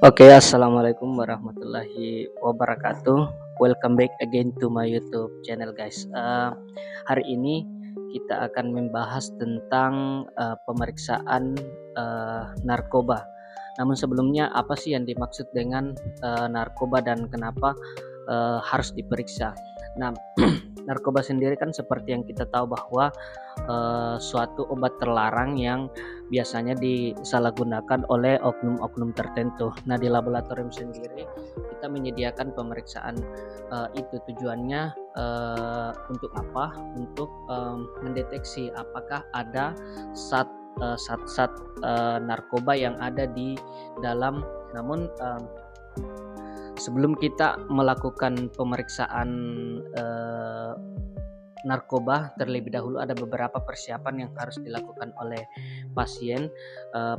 Oke, assalamualaikum warahmatullahi wabarakatuh. Welcome back again to my YouTube channel, guys. Hari ini kita akan membahas tentang pemeriksaan narkoba. Namun sebelumnya, apa sih yang dimaksud dengan narkoba dan kenapa harus diperiksa? Nah, narkoba sendiri kan seperti yang kita tahu bahwa suatu obat terlarang yang biasanya disalahgunakan oleh oknum-oknum tertentu. Nah, di laboratorium sendiri kita menyediakan pemeriksaan itu tujuannya untuk apa? Untuk mendeteksi apakah ada zat-zat narkoba yang ada di dalam. Namun sebelum kita melakukan pemeriksaan narkoba, terlebih dahulu ada beberapa persiapan yang harus dilakukan oleh pasien.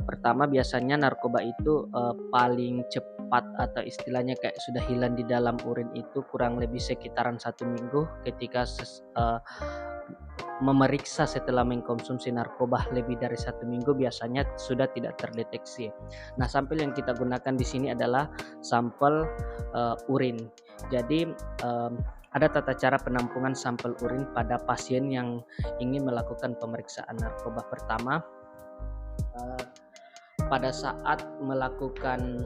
Pertama, biasanya narkoba itu paling cepat atau istilahnya kayak sudah hilang di dalam urin itu kurang lebih sekitaran 1 minggu. Ketika memeriksa setelah mengkonsumsi narkoba lebih dari 1 minggu, biasanya sudah tidak terdeteksi. Nah, sampel yang kita gunakan di sini adalah sampel urin. Jadi ada tata cara penampungan sampel urin pada pasien yang ingin melakukan pemeriksaan narkoba. Pertama, pada saat melakukan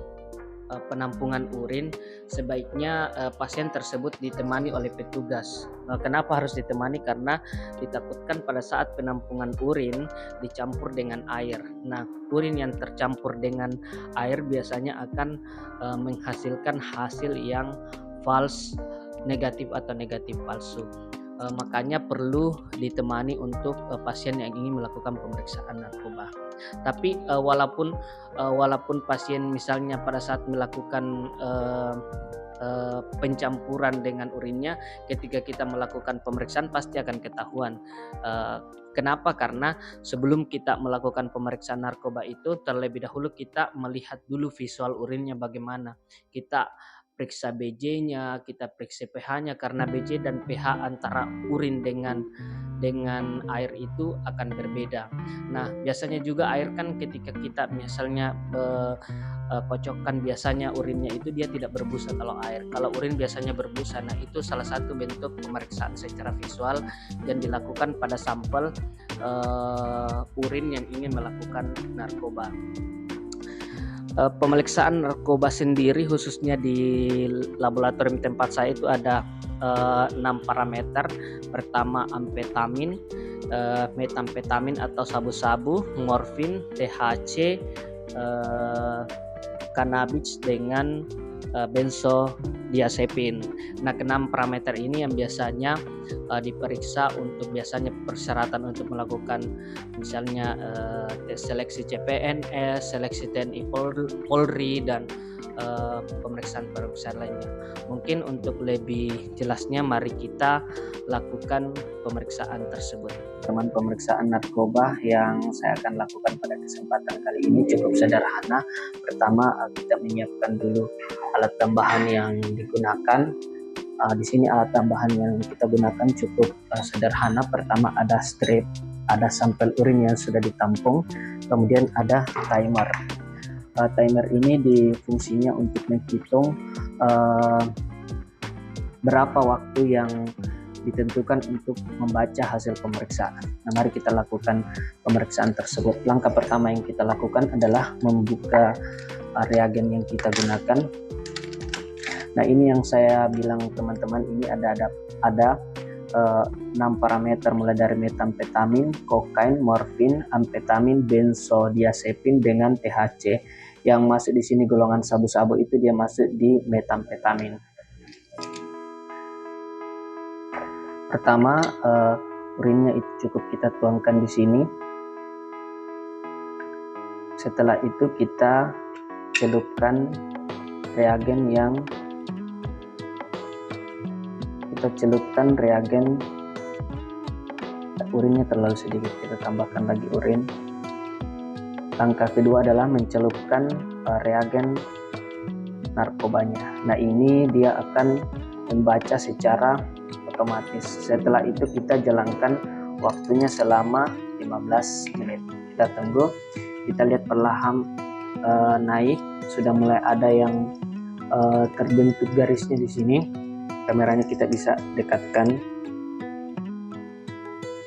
penampungan urin, sebaiknya pasien tersebut ditemani oleh petugas. Kenapa harus ditemani? Karena ditakutkan pada saat penampungan urin dicampur dengan air. Nah, urin yang tercampur dengan air biasanya akan menghasilkan hasil yang false negatif atau negatif palsu. Makanya perlu ditemani untuk pasien yang ingin melakukan pemeriksaan narkoba. Tapi walaupun pasien misalnya pada saat melakukan pencampuran dengan urinnya, ketika kita melakukan pemeriksaan pasti akan ketahuan. Kenapa? Karena sebelum kita melakukan pemeriksaan narkoba itu, terlebih dahulu kita melihat dulu visual urinnya bagaimana. Kita periksa BJ-nya, kita periksa pH-nya, karena BJ dan pH antara urin dengan air itu akan berbeda. Nah, biasanya juga air kan ketika kita misalnya kocokkan, biasanya urinnya itu dia tidak berbusa kalau air. Kalau urin biasanya berbusa. Nah, itu salah satu bentuk pemeriksaan secara visual yang dilakukan pada sampel urin yang ingin melakukan narkoba. Pemeriksaan narkoba sendiri khususnya di laboratorium tempat saya itu ada 6 parameter. Pertama, amfetamin, metamfetamin atau sabu-sabu, morfin, THC, cannabis dengan benzodiazepin. Nah, ke-6 parameter ini yang biasanya diperiksa untuk biasanya persyaratan untuk melakukan misalnya tes seleksi CPNS, seleksi TNI Polri, dan pemeriksaan lainnya. Mungkin untuk lebih jelasnya mari kita lakukan pemeriksaan tersebut. Teman, pemeriksaan narkoba yang saya akan lakukan pada kesempatan kali ini cukup sederhana. Pertama, kita menyiapkan dulu alat tambahan yang digunakan. Di sini alat tambahan yang kita gunakan cukup sederhana. Pertama, ada strip, ada sampel urin yang sudah ditampung, kemudian ada timer. Timer ini difungsinya untuk menghitung berapa waktu yang ditentukan untuk membaca hasil pemeriksaan. Nah, mari kita lakukan pemeriksaan tersebut. Langkah pertama yang kita lakukan adalah membuka reagen yang kita gunakan. Nah, ini yang saya bilang teman-teman, ini ada 6 parameter mulai dari metamfetamin, kokain, morfin, amfetamin, benzodiazepin dengan THC. Yang masuk di sini golongan sabu-sabu itu dia masuk di metamfetamin. Pertama, urinnya itu cukup kita tuangkan di sini. Setelah itu kita celupkan reagen urinnya terlalu sedikit, kita tambahkan lagi urin. Langkah kedua adalah mencelupkan reagen narkobanya. Nah, ini dia akan membaca secara otomatis. Setelah itu kita jalankan waktunya selama 15 menit. Kita tunggu, kita lihat perlahan naik, sudah mulai ada yang terbentuk garisnya di sini. Kameranya kita bisa dekatkan.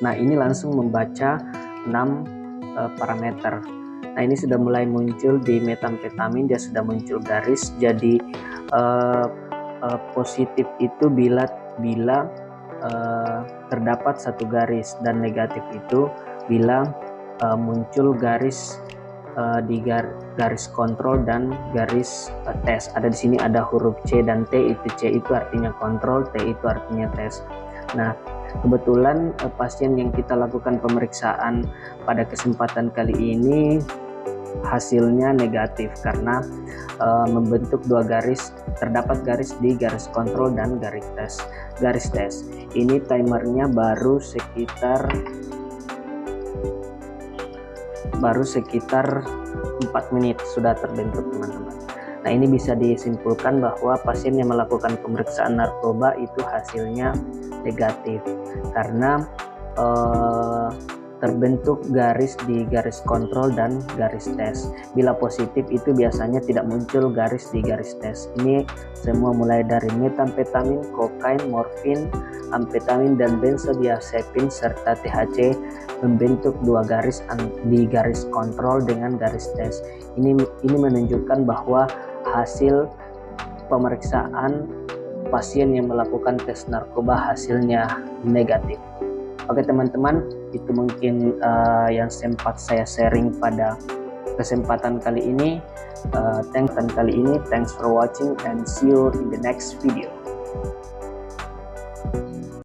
Nah, ini langsung membaca 6 parameter. Nah, ini sudah mulai muncul di metamfetamin, dia sudah muncul garis. Jadi positif itu bila terdapat satu garis, dan negatif itu bila muncul garis di garis kontrol dan garis tes. Ada di sini ada huruf C dan T. Itu C itu artinya kontrol, T itu artinya tes. Nah, kebetulan pasien yang kita lakukan pemeriksaan pada kesempatan kali ini hasilnya negatif karena membentuk dua garis, terdapat garis di garis kontrol dan garis tes. Ini timernya baru sekitar 4 menit sudah terbentuk, teman-teman. Nah, ini bisa disimpulkan bahwa pasien yang melakukan pemeriksaan narkoba itu hasilnya negatif karena terbentuk garis di garis kontrol dan garis tes. Bila positif itu biasanya tidak muncul garis di garis tes. Ini semua mulai dari metamfetamin, kokain, morfin, amfetamin, dan benzodiazepin serta THC membentuk dua garis di garis kontrol dengan garis tes. Ini menunjukkan bahwa hasil pemeriksaan pasien yang melakukan tes narkoba hasilnya negatif. Oke teman-teman, itu mungkin yang sempat saya sharing pada kesempatan kali ini. Thanks for watching and see you in the next video.